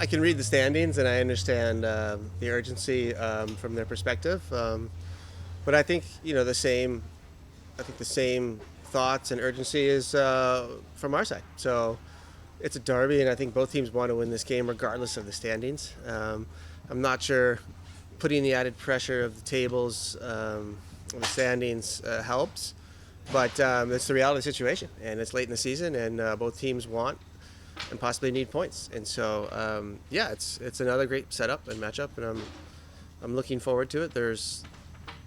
I can read the standings and I understand the urgency from their perspective. But I think the same. I think the same thoughts and urgency is from our side. So it's a derby, and I think both teams want to win this game regardless of the standings. I'm not sure putting the added pressure of the tables, the standings helps, but it's the reality situation, and it's late in the season, and both teams want and possibly need points. And so, yeah, it's another great setup and matchup, and I'm looking forward to it. There's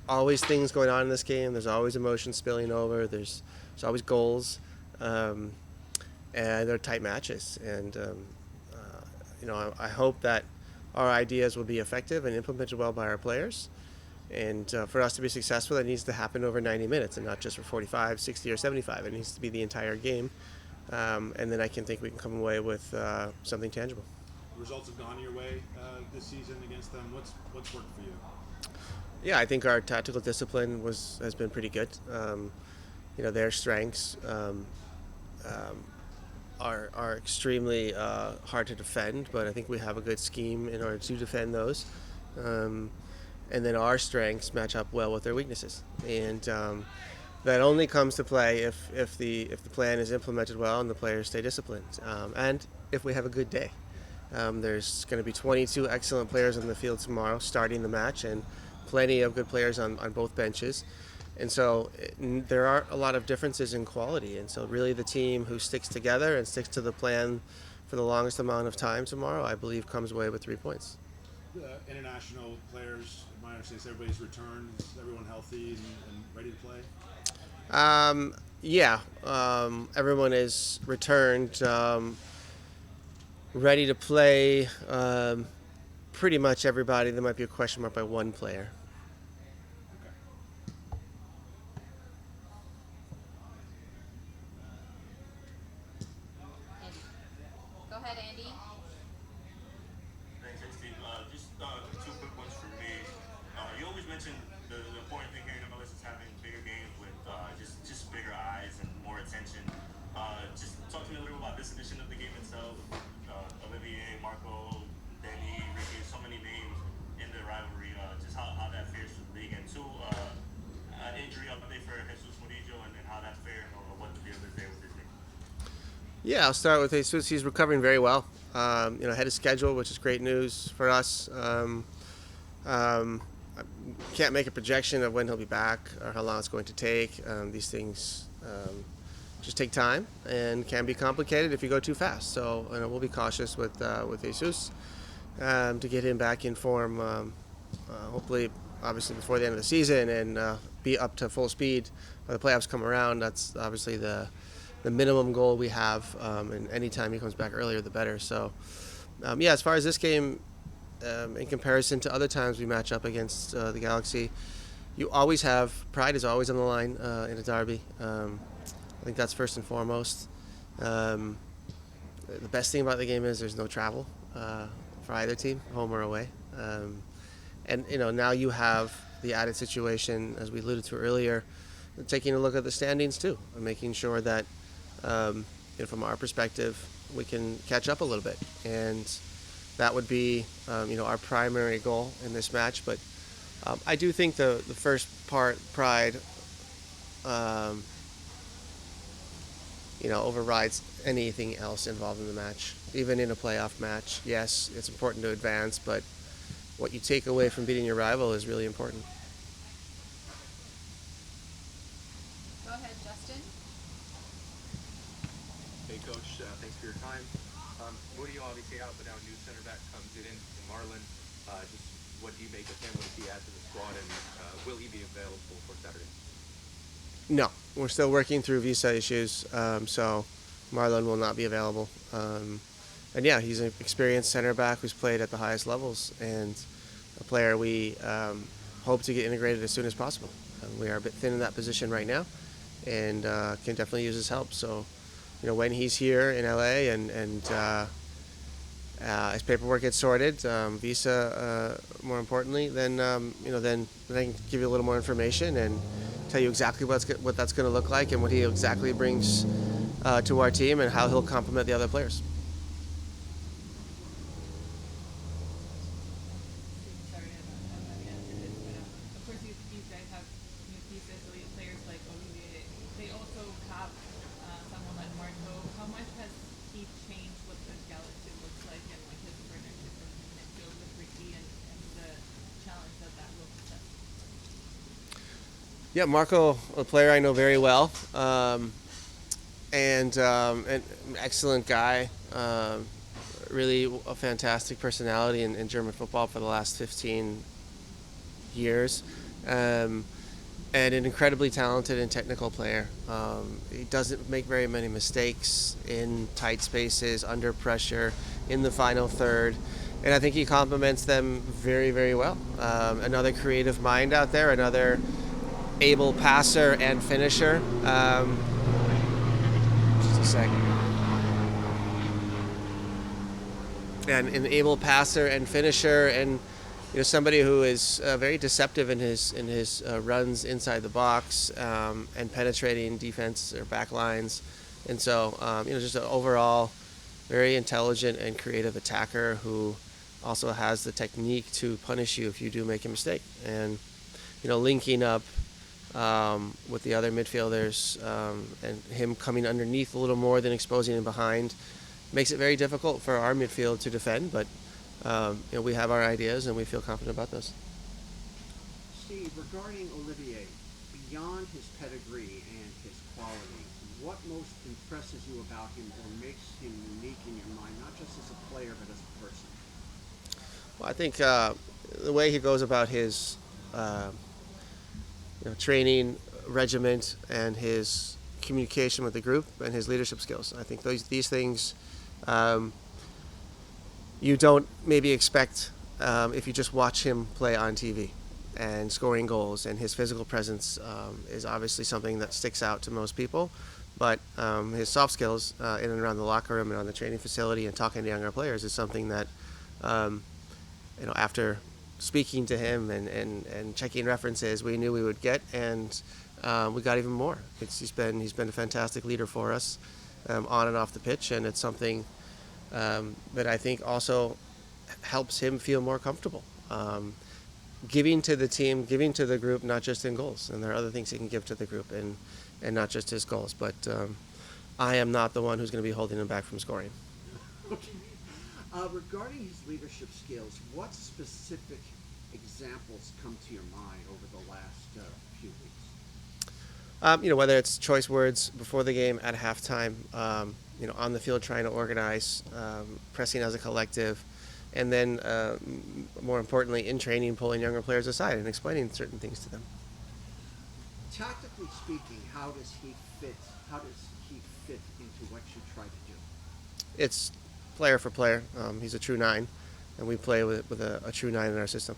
always things going on in this game. There's always emotions spilling over. There's always goals, and they're tight matches. And I hope that our ideas will be effective and implemented well by our players. And for us to be successful, it needs to happen over 90 minutes and not just for 45, 60, or 75. It needs to be the entire game. And then I think we can come away with something tangible. Results have gone your way this season against them. What's worked for you? Yeah, I think our tactical discipline has been pretty good. Their strengths are extremely hard to defend, but I think we have a good scheme in order to defend those. And then our strengths match up well with their weaknesses, and that only comes to play if the plan is implemented well and the players stay disciplined, and if we have a good day. There's going to be 22 excellent players on the field tomorrow starting the match, and plenty of good players on both benches. And so there are a lot of differences in quality. And so really the team who sticks together and sticks to the plan for the longest amount of time tomorrow, I believe, comes away with 3 points. The international players, my understanding is everybody's returned. Is everyone healthy and ready to play? Yeah, everyone is returned, ready to play. Pretty much everybody. There might be a question mark by one player. Go ahead, Andy. Thanks, hey Steve. Just two quick ones for me. You always mention the important thing here in MLS is having bigger games with just bigger eyes and more attention. Just talk to me a little bit about this edition of the game itself. Olivier, Marco, Denny, Ricky, so many names in the rivalry. Just how that fares for the league, and two, an injury update for Jesus Murillo and how that's faring or what the deal is there with this thing. Yeah, I'll start with Jesus. He's recovering very well. Ahead of schedule, which is great news for us. I can't make a projection of when he'll be back or how long it's going to take. These things just take time and can be complicated if you go too fast. So we'll be cautious with Jesus to get him back in form. Hopefully, obviously before the end of the season and be up to full speed when the playoffs come around. That's obviously the minimum goal we have, and anytime he comes back earlier, the better. So, as far as this game, in comparison to other times we match up against the Galaxy, you always have pride is always on the line in a derby. I think that's first and foremost. The best thing about the game is there's no travel for either team, home or away. And now you have the added situation, as we alluded to earlier, taking a look at the standings too, and making sure that from our perspective we can catch up a little bit, and that would be our primary goal in this match. But I do think the first part, pride, overrides anything else involved in the match. Even in a playoff match, yes, it's important to advance, but what you take away from beating your rival is really important. Go ahead, Justin. Hey, Coach. Thanks for your time. Murillo obviously out, but now a new center back comes in Marlon. Just what do you make of him? What does he add to the squad, and will he be available for Saturday? No, we're still working through visa issues, so Marlon will not be available. And yeah, he's an experienced center back who's played at the highest levels, and a player we hope to get integrated as soon as possible. We are a bit thin in that position right now, and can definitely use his help. So, when he's here in LA and his paperwork gets sorted, visa more importantly, then then I can give you a little more information and tell you exactly what that's going to look like and what he exactly brings to our team and how he'll complement the other players. Yeah, Marco, a player I know very well, and an excellent guy. Really a fantastic personality in German football for the last 15 years. Um, and an incredibly talented and technical player. He doesn't make very many mistakes in tight spaces, under pressure, in the final third. And I think he complements them very, very well. Another creative mind out there, another able passer and finisher. Just a second. And an able passer and finisher, and somebody who is very deceptive in his runs inside the box, and penetrating defense or back lines. And so just an overall very intelligent and creative attacker who also has the technique to punish you if you do make a mistake. And linking up with the other midfielders, and him coming underneath a little more than exposing him behind makes it very difficult for our midfield to defend, but we have our ideas and we feel confident about those. Steve, regarding Olivier, beyond his pedigree and his quality, what most impresses you about him or makes him unique in your mind, not just as a player but as a person? Well, I think the way he goes about his training regiment and his communication with the group and his leadership skills. I think these things you don't maybe expect if you just watch him play on TV. And scoring goals and his physical presence is obviously something that sticks out to most people. But his soft skills in and around the locker room and on the training facility and talking to younger players is something that, after speaking to him and checking references, we knew we would get, and we got even more. He's been a fantastic leader for us on and off the pitch, and it's something that I think also helps him feel more comfortable. Giving to the team, giving to the group, not just in goals. And there are other things he can give to the group, and not just his goals. But I am not the one who's going to be holding him back from scoring. Okay. Regarding his leadership skills, what specific examples come to your mind over the last few weeks? Whether it's choice words before the game, at halftime, on the field trying to organize, pressing as a collective, and then, more importantly, in training, pulling younger players aside and explaining certain things to them. Tactically speaking, how does he fit? How does he fit into what you try to do? It's player for player. He's a true 9, and we play with a true 9 in our system.